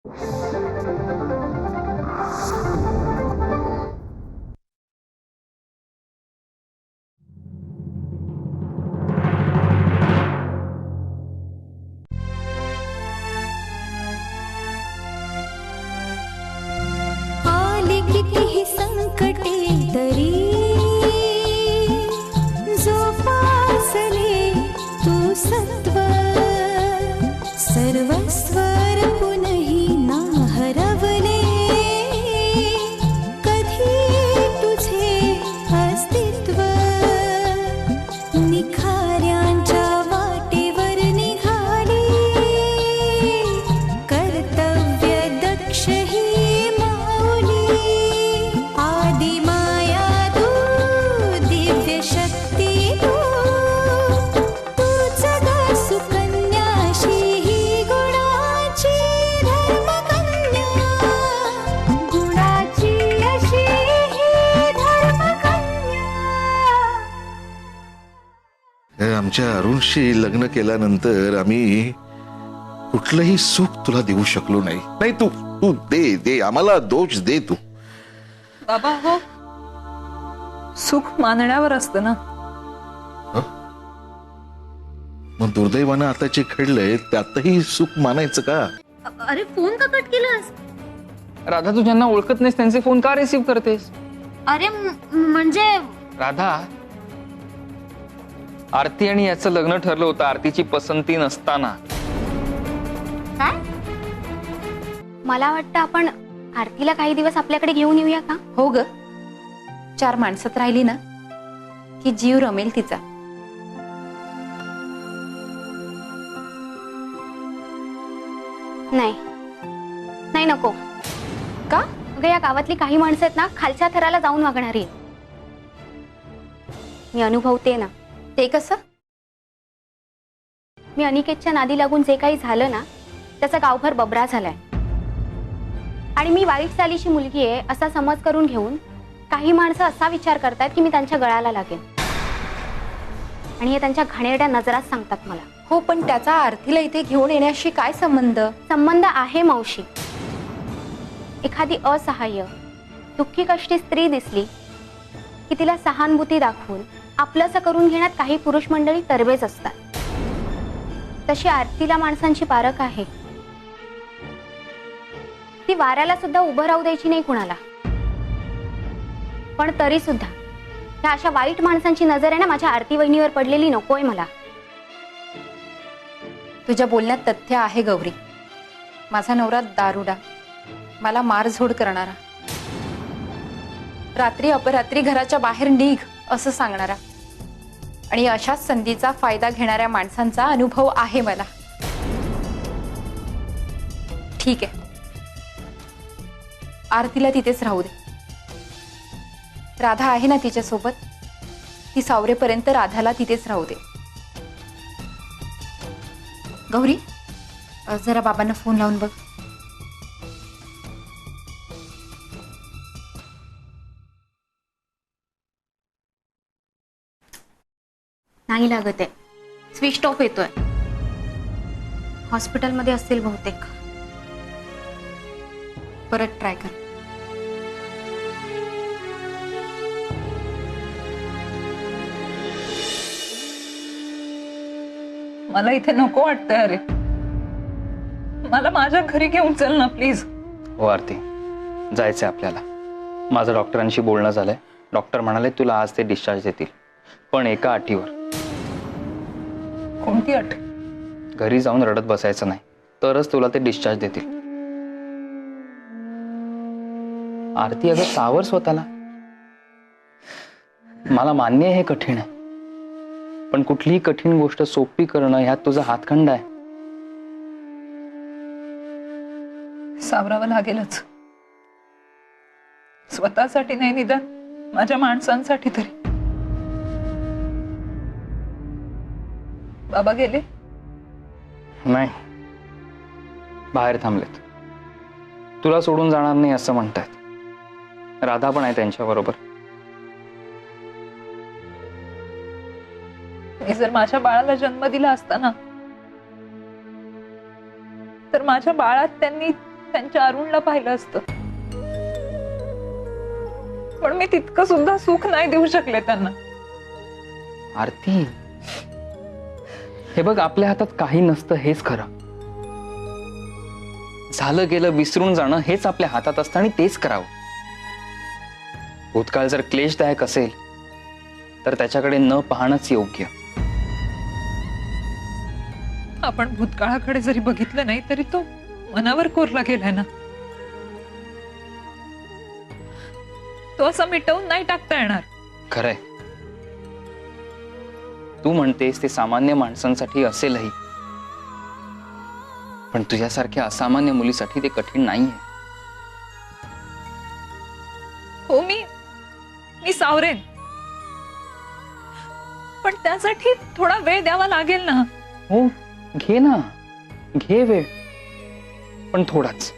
आले कितीही संकटे तरी जोपासले तू सत्व सर्वस्व पुनही ना हरवले कधी तुझे अस्तित्व निखाऱ्यांच्या वाटेवर निघाली कर्तव्य दक्ष ही माऊली आदि माया तू दिव्य शक्ती तू तूच ग सुकन्याशी ही गुणाची धर्मकन्या गुणाची अशी ही धर्मकन्या. आमच्या अरुणशी लग्न केल्यानंतर आम्ही कुठलंही सुख तुला देऊ शकलो नाही. नाही तू तू दे दे आम्हाला दोष दे तू. बाबा हो, सुख मानण्यावर असतं ना. मग दुर्दैवानं आता जे घडलंय त्यातही सुख मानायचं का? अरे फोन का कट केलास? राधा, तू ज्यांना ओळखत नाहीस त्यांचे फोन का रिसीव्ह करतेस? अरे म्हणजे राधा, आरती आणि याचं लग्न ठरलं होतं आरतीची पसंती नसताना. काय? मला वाटतं आपण आरतीला काही दिवस आपल्याकडे घेऊन येऊया का? हो ग, 4 माणसात राहिली ना की जीव रमेल तिचा. नाही नाही नको. का? अगं या गावातली काही माणसं आहेत ना खालच्या थराला जाऊन वागणारी आहेत. मी अनुभवते ना. ते कसं? मी अनिकेतच्या नादी लागून जे काही झालं ना त्याचा गावभर बबरा झालाय. आणि मी वाईट चालीची मुलगी आहे असा समज करून घेऊन काही माणसं असा विचार करतात की मी त्यांच्या गळाला लागेन. आणि हे त्यांच्या घाणेरड्या नजरात सांगतात मला. हो, पण त्याचा आरतीला इथे घेऊन येण्याशी काय संबंध? संबंध आहे मावशी. एखादी असहाय्य दुःखी कष्टी स्त्री दिसली की तिला सहानुभूती दाखवून आपलंसं करून घेण्यात काही पुरुष मंडळी तरबेज असतात. तशी आरतीला माणसांची पारख आहे. ती वाऱ्याला सुद्धा उभं राहू द्यायची नाही कुणाला. पण तरी सुद्धा ह्या अशा वाईट माणसांची नजर आहे ना माझ्या आरती वहिनीवर पडलेली नकोय मला. तुझ्या बोलण्यात तथ्य आहे गौरी. माझा नवरा दारुडा, मला मारझोड करणारा, रात्री अपरात्री घराच्या बाहेर निघ असं सांगणारा आणि अशाच संधीचा फायदा घेणाऱ्या माणसांचा अनुभव आहे मला. ठीक आहे, आरतीला तिथेच राहू दे. राधा आहे ना तिच्यासोबत, ती सावरेपर्यंत राधाला तिथेच राहू दे. गौरी, जरा बाबांना फोन लावून बघ. नाही लागत आहे. स्विच ऑफ येतोय. हॉस्पिटलमध्ये असतील बहुतेक. परत ट्राय कर. मला इथे नको वाटतंय. अरे मला माझ्या घरी घेऊन चल ना प्लीज. हो आरती, जायचंय आपल्याला. माझं डॉक्टरांशी बोलणं झालंय. डॉक्टर म्हणाले तुला आज ते डिस्चार्ज देतील, पण एका अटीवर. कोणती अट? घरी जाऊन रडत बसायचं नाही, तरच तुला ते डिस्चार्ज देतील. आरती, अगं सावर स्वतःला. मला मान्य आहे हे कठीण आहे, पण कुठलीही कठीण गोष्ट सोपी करणं ह्यात तुझा हातखंडा आहे. सावरावं लागेलच. स्वतःसाठी नाही, निदान माझ्या माणसांसाठी तरी. बाबा गेले? नाही, बाहेर थांबलेत. तुला सोडून जाणार नाही असं म्हणतायत. राधा पण आहे त्यांच्या बरोबर. मी जर माझ्या बाळाला जन्म दिला असता ना, तर माझ्या बाळात त्यांनी त्यांच्या अरुणला पाहिलं असतं. पण मी तितकं सुद्धा सुख नाही देऊ शकले त्यांना. आरती, हे बघ, आपल्या हातात काही नसतं हेच खरं. झालं गेलं विसरून जाणं हेच आपल्या हातात असतं आणि तेच करावं. भूतकाळ जर क्लेशदायक असेल तर त्याच्याकडे न पाहणंच योग्य. आपण भूतकाळाकडे जरी बघितलं नाही तरी तो मनावर कोरला गेलाय ना. तो असा मिटवून नाही टाकता येणार. खरंय, तू म्हणतेस ते सामान्य माणसांसाठी असेलही, पण तुझ्यासारख्या असामान्य मुलीसाठी ते कठीण नाहीये. हो, मी सावरेन, पण त्यासाठी थोडा वेळ द्यावा लागेल ना. हो, घे ना, घे वेळ, पण थोडाच.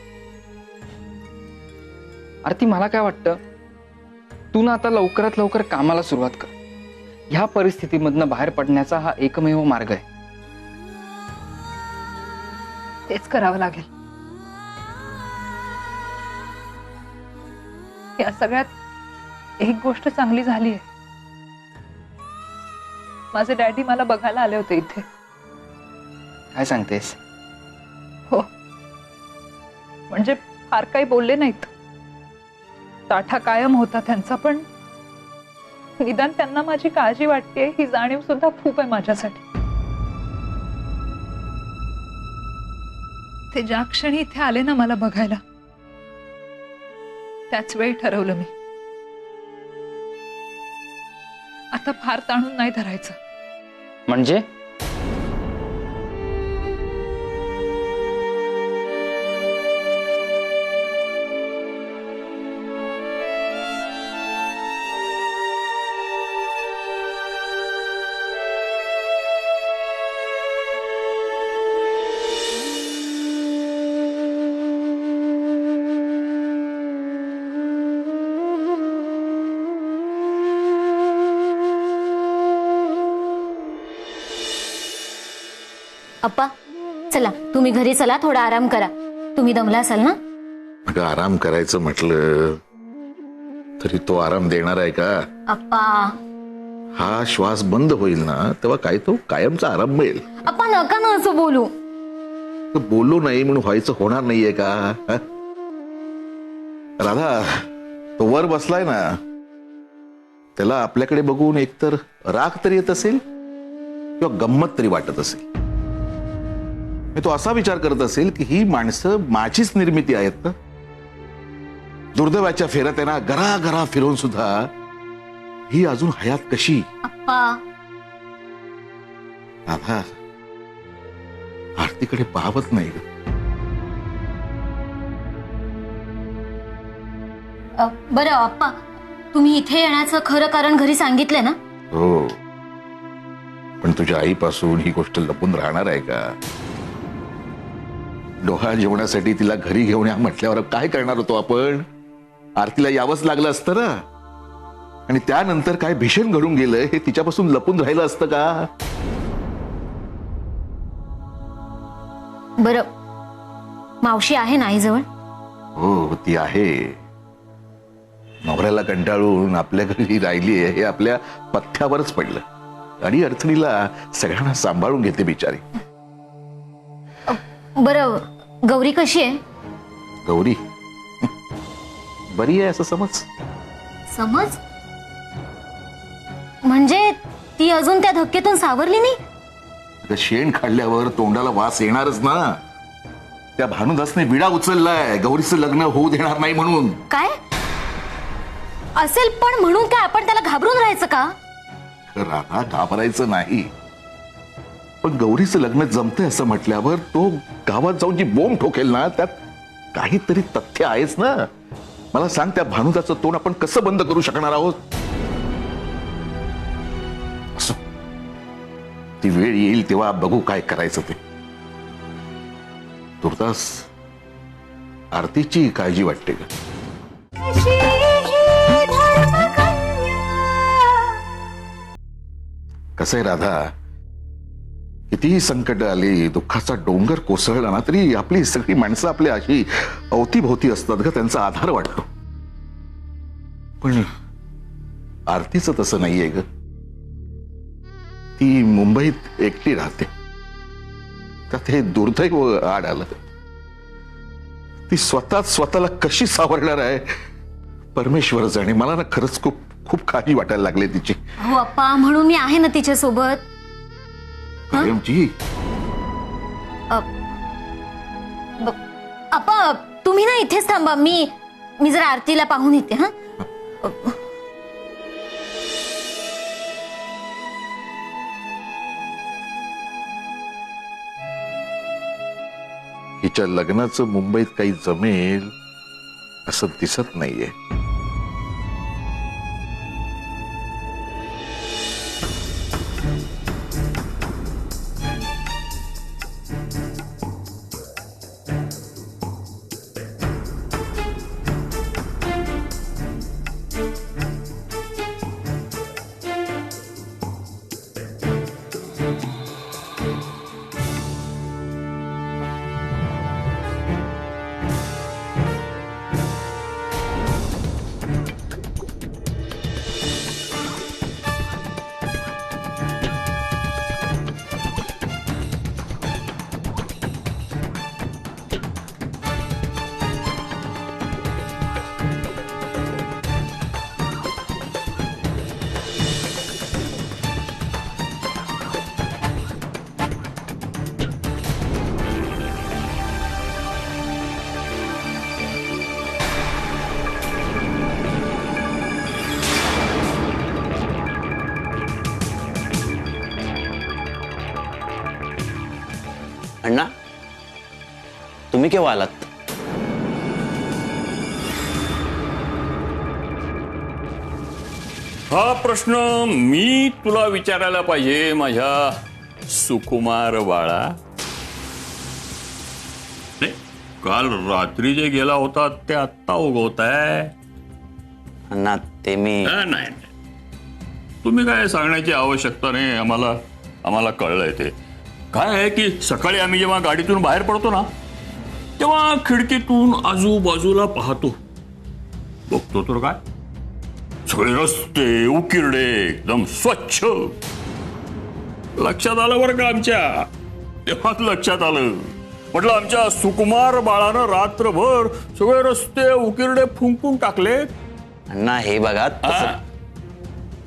आरती, मला काय वाटतं, तू ना आता लवकरात लवकर कामाला सुरुवात कर. ह्या परिस्थितीमधनं बाहेर पडण्याचा हा एकमेव मार्ग आहे. तेच करावं लागेल. या सगळ्यात एक गोष्ट चांगली झाली आहे. माझे डॅडी मला बघायला आले होते इथे. काय सांगतेस? हो, म्हणजे फार काही बोलले नाहीत. ताठा कायम होता त्यांचा, पण निदान त्यांना माझी काळजी वाटते ही जाणीव सुद्धा खूप आहे माझ्यासाठी. ते ज्या क्षणी इथे आले ना मला बघायला, त्याच वेळी ठरवलं मी, आता फार ताणून नाही धरायचं. म्हणजे अप्पा, चला तुम्ही घरी चला, थोडा आराम करा. तुम्ही दमला असाल ना. अगं, आराम करायचं म्हटलं तरी तो आराम देणार आहे का? अप्पा, हा श्वास बंद होईल ना तेव्हा काय तो कायमचा आराम मिळेल. अप्पा नका ना असं बोलू. तर बोलू नाही म्हणून व्हायचं होणार नाहीये का? हा? राधा, तो वर बसलाय ना, त्याला आपल्याकडे बघून एकतर राग तरी येत असेल किंवा गंमत तरी वाटत असेल. तो असा विचार करत असेल की ही माणसं माझीच निर्मिती आहेत ना. दुर्दैवाच्या फेऱ्या त्यांना घरा फिरवून सुद्धा ही अजून हयात कशी? अप्पा, राधा, आरतीकडे पाहत नाही ग. बरं अप्पा, तुम्ही इथे येण्याचं खरं कारण घरी सांगितलंय ना. हो, पण तुझ्या आईपासून ही गोष्ट लपून राहणार आहे का? डोहाळ जेवणासाठी तिला घरी घेऊन या म्हटल्यावर काय करणार होतो आपण? आरतीला यावंच लागलं असतं ना. आणि त्यानंतर काय भीषण घडून गेलं हे तिच्यापासून लपून राहिलं असतं का? बरं, मावशी आहे ना आईजवळ? हो, ती आहे. नवऱ्याला कंटाळून आपल्या घरी राहिली आहे हे आपल्या पथ्यावरच पडलं. आणि अडचणीला सगळ्यांना सांभाळून घेते बिचारी. बरं, गौरी कशी आहे? गौरी बरी आहे असं समज. समज म्हणजे ती अजून त्या धक्क्यातून सावरली नाही? अगं, शेण काढल्यावर तोंडाला वास येणारच ना. त्या भानुदासने विडा उचललाय गौरीचं लग्न होऊ देणार नाही म्हणून. काय असेल, पण म्हणून काय आपण त्याला घाबरून राहायचं का? राधा, घाबरायचं नाही, पण गौरीचं लग्न जमतंय असं म्हटल्यावर तो गावात जाऊन जी बोंब ठोकेल ना, त्यात काहीतरी तथ्य आहेच ना. मला सांग, त्या भानुदाचं तोंड आपण कसं बंद करू शकणार आहोत? असो, ती वेळ येईल तेव्हा बघू काय करायचं ते. तुर्तास आरतीची काळजी वाटते का? अशी ही धर्मकन्या. कसं आहे राधा, की कितीही संकट आली, दुःखाचा डोंगर कोसळला ना, तरी आपली सगळी माणसं आपल्या अशी अवतीभोवती असतात ग, त्यांचा आधार वाटतो. पण आरतीचं तसं नाहीये ग. ती मुंबईत एकटी राहते. त्यात हे दुर्दैव आड आलं. ती स्वतःला कशी सावरणार आहे परमेश्वर जाणे. मला ना खरंच खूप खूप काळजी वाटायला लागली तिची. हो अप्पा, म्हणून मी आहे ना तिच्या सोबत. कायमची. अप्पा तुम्ही ना इथेच थांबा, मी जरा आरतीला पाहून येते. हा हिच्या लग्नाचं मुंबईत काही जमेल असं दिसत नाहीये. अण्णा, तुम्ही केव्हा आलात? हा प्रश्न मी तुला विचारायला पाहिजे माझ्या सुकुमार बाळा. नाही, काल रात्री जे गेला होता ते आत्ता उगवत आहे. अण्णा ते मी नाही, तुम्ही काय सांगण्याची आवश्यकता नाही. आम्हाला कळलंय. ते काय आहे की सकाळी आम्ही जेव्हा गाडीतून बाहेर पडतो ना, तेव्हा खिडकीतून आजूबाजूला पाहतो. बघतो तर काय, सगळे रस्ते उकिरडे एकदम स्वच्छ. लक्षात आलं बरं का आमच्या. तेव्हाच लक्षात आलं. म्हटलं आमच्या सुकुमार बाळानं रात्रभर सगळे रस्ते उकिरडे फुंकून टाकले. अण्णा हे बघा,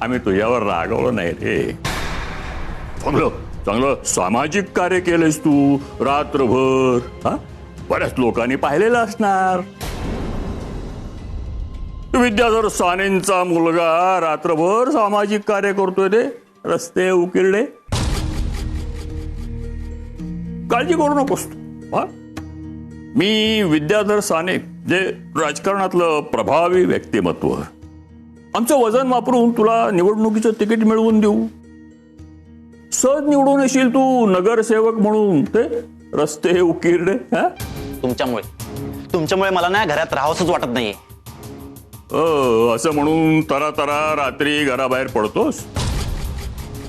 आम्ही तुझ्यावर रागवलं नाही रे. चांगलं सामाजिक कार्य केलंस तू रात्रभर. हा, बऱ्याच लोकांनी पाहिलेलं असणार. विद्याधर सानेंचा मुलगा रात्रभर सामाजिक कार्य करतोय. ते रस्ते उकिरडे. काळजी करू नकोस तू. हा, मी विद्याधर साने जे राजकारणातलं प्रभावी व्यक्तिमत्व, आमचं वजन वापरून तुला निवडणुकीचं तिकीट मिळवून देऊ. सहज निवडून येशील तू नगरसेवक म्हणून. ते रस्ते उकिरडे. तुमच्यामुळे मला ना घरात राहावंसच वाटत नाहीये. असं म्हणून तरा रात्री घराबाहेर पडतोस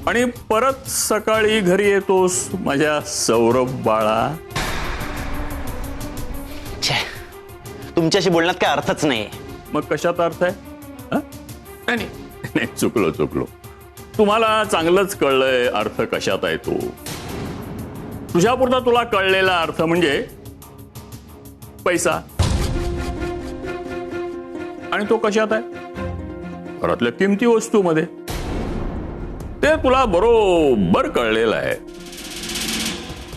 आणि परत सकाळी घरी येतोस माझ्या सौरभ बाळा. तुमच्याशी बोलण्यात काय अर्थच नाही. मग कशात अर्थ आहे? नाही, चुकलो. तुम्हाला चांगलंच कळलंय अर्थ कशात आहे तो. तुझ्यापुरता तुला कळलेला अर्थ म्हणजे पैसा. आणि तो कशात आहे? घरातल्या किमती वस्तूमध्ये. ते तुला बरोबर कळलेलं आहे.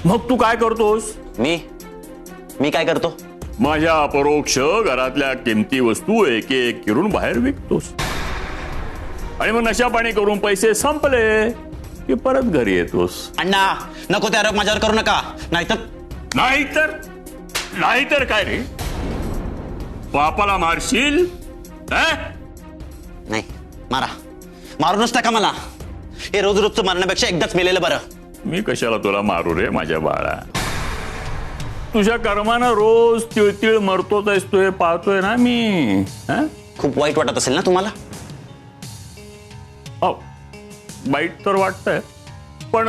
मग तू काय करतोस? मी काय करतो? माझ्या अपरोक्ष घरातल्या किमती वस्तू एक एक करून बाहेर विकतोस. आणि मग नशा पाणी करून पैसे संपले की परत घरी येतोस. अण्णा नको ते आरोप माझ्यावर करू नका. नाहीतर काय रे, बापाला मारशील? नाही, मारूनच टाका मला. हे रोजचं मारण्यापेक्षा एकदाच मेलेलं बरं. मी कशाला तुला मारू रे माझ्या बाळा. तुझ्या कर्मानं रोज तिळतिळ मरतोच असतोय, पाहतोय ना मी. खूप वाईट वाटत असेल ना तुम्हाला? वाईट तर वाटतंय, पण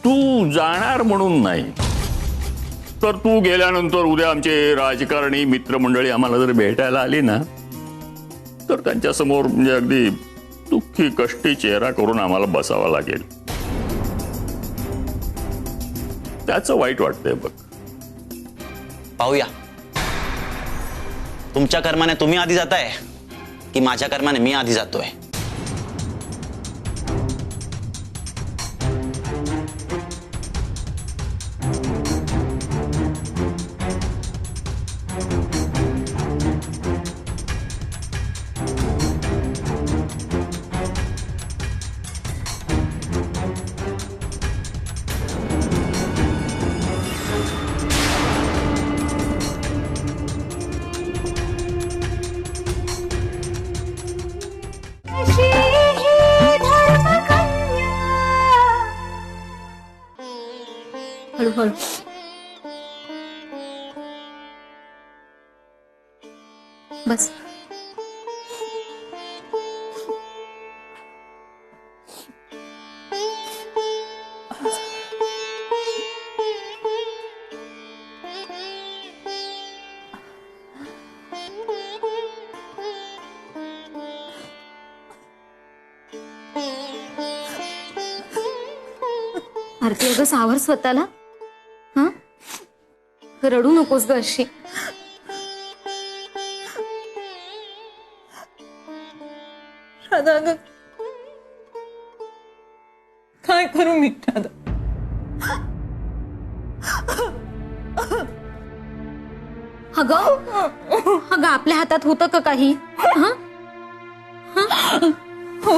तू जाणार म्हणून नाही, तर तू गेल्यानंतर उद्या आमचे राजकारणी मित्रमंडळी आम्हाला जर भेटायला आली ना, तर त्यांच्या समोर म्हणजे अगदी दुःखी कष्टी चेहरा करून आम्हाला बसावा लागेल. त्याचं वाईट वाटतंय बघ. पाहूया तुमच्या कर्माने तुम्ही आधी जाताय की माझ्या कर्माने मी आधी जातोय. अशी ही धर्मकन्या. हळूहळू. बस. आरती अगं सावर स्वतःला. हा, रडू नकोस ग अशी. राधा अगं, काय करू मी राधा? अगं आपल्या हातात होतं का काही? हा, हो,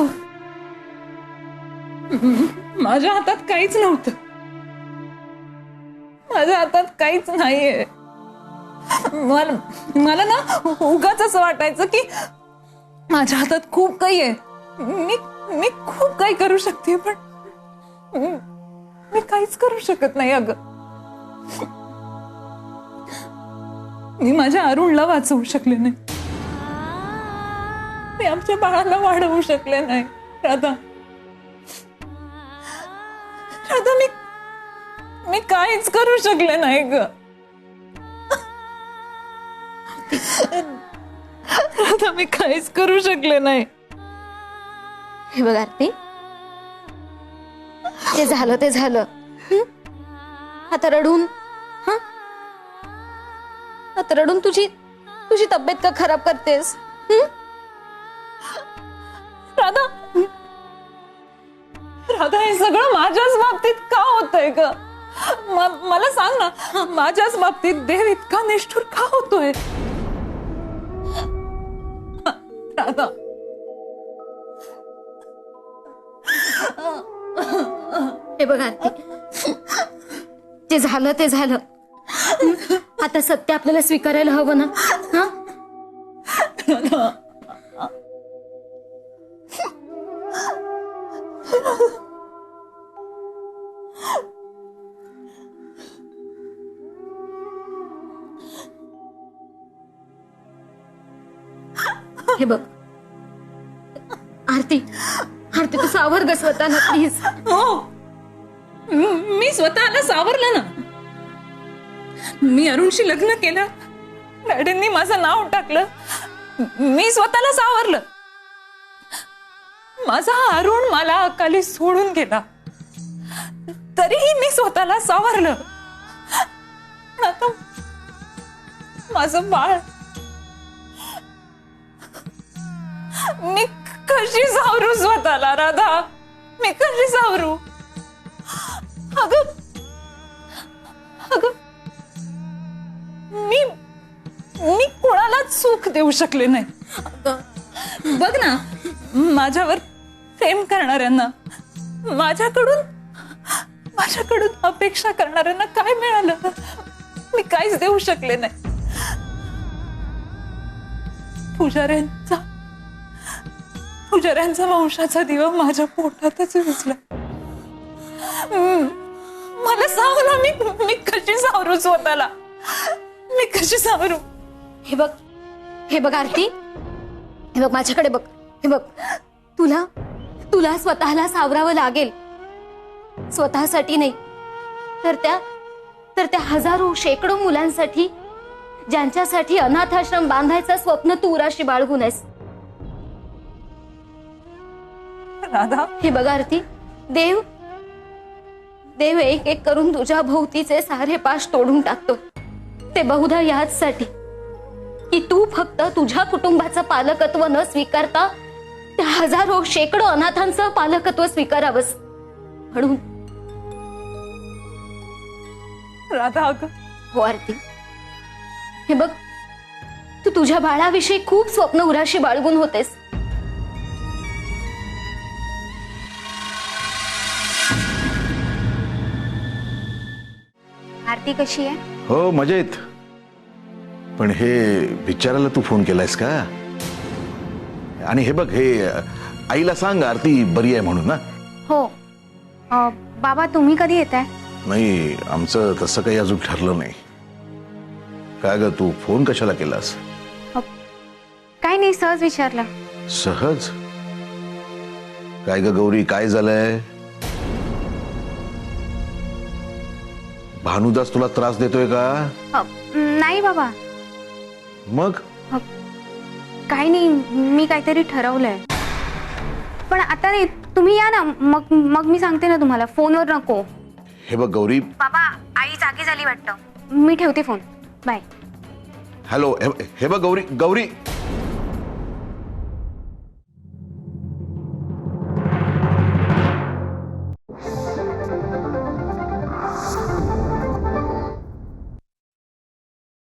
माझ्या हातात काहीच नव्हतं. माझ्या हातात काहीच नाहीये. मला ना उगाच असं वाटायचं की माझ्या हातात खूप काही आहे, मी खूप काही करू शकते, पण मी काहीच करू शकत नाही. अगं, मी माझ्या अरुणला वाचवू शकले नाही, मी आमच्या बाळाला वाढवू शकले नाही. राधा, मी काहीच करू शकले नाही ग. राधा, मी काहीच करू शकले नाही. हे बघ आरती, ते झालं. आता रडून आता रडून तुझी तब्येत का खराब करतेस? राधा, हे सगळं माझ्याच बाबतीत का होतंय ग? मला सांग ना, माझ्याच बाबतीत देव इतका निष्ठुर का होतोय? राधा, हे बघ आरती, ते झालं. आता सत्य आपल्याला स्वीकारायला हवं ना. हा, हे बघ आरती, तू सावर ग स्वतःला प्लीज. हो, मी स्वतःला सावरलं ना. मी अरुणशी लग्न केलं, डॅडींनी माझं नाव टाकलं, मी स्वतःला सावरलं. माझा अरुण मला अकाली सोडून गेला, तरीही मी स्वतःला सावरलं. आता माझं बाळ, मी कशी सावरू स्वतःला? राधा, मी कशी सावरू? अगं मी कोणालाच सुख देऊ शकले नाही. बघ ना, माझ्यावर प्रेम करणाऱ्यांना, माझ्याकडून अपेक्षा करणाऱ्यांना काय मिळालं? मी काहीच देऊ शकले नाही. पुजाऱ्यांचा वंशाचा दिवा माझ्या पोटातच विझला. मला सांग ना, मी कशी सावरू स्वतःला? मी कशी सावरू? हे बघ आरती, हे बघ माझ्याकडे बघ. हे बघ, तुला स्वतःला सावरावं लागेल. स्वतःसाठी नाही, तर त्या हजारो शेकडो मुलांसाठी ज्यांच्यासाठी अनाथाश्रम बांधायचं स्वप्न तू उराशी बाळगून आहेस. राधा, हे बघा आरती, देव एक एक करून तुझ्या भोवतीचे सारे पाश तोडून टाकतो. ते बहुधा याचसाठी की तू फक्त तुझ्या कुटुंबाचं पालकत्व न स्वीकारता त्या हजारो शेकडो अनाथांचं पालकत्व स्वीकारावंस म्हणून. राधा अगं, हो आरती, हे बघ, तू तुझ्या बाळाविषयी खूप स्वप्न उराशी बाळगून होतेस. आरती कशी आहे? हो मजेत. पण हे विचारायला तू फोन केलायस का? आणि हे बघ, हे आईला सांग आरती बरी आहे म्हणून ना. हो. बाबा तुम्ही कधी येताय? नाही, आमचं तसं काही अजून ठरलं नाही. काय ग, तू फोन कशाला केलास? काय नाही, सहज विचारलं. सहज? काय ग गौरी, काय झालंय? भानुदास तुला त्रास देतोय का? नाही बाबा, मग काही नाही, मी काहीतरी ठरवलंय. पण आता नाही, तुम्ही या ना, मग मी सांगते ना तुम्हाला. फोनवर नको. हे बघ गौरी. बाबा, आई जागी झाली वाटतं. मी ठेवते फोन. बाय. हॅलो, हे बघ गौरी.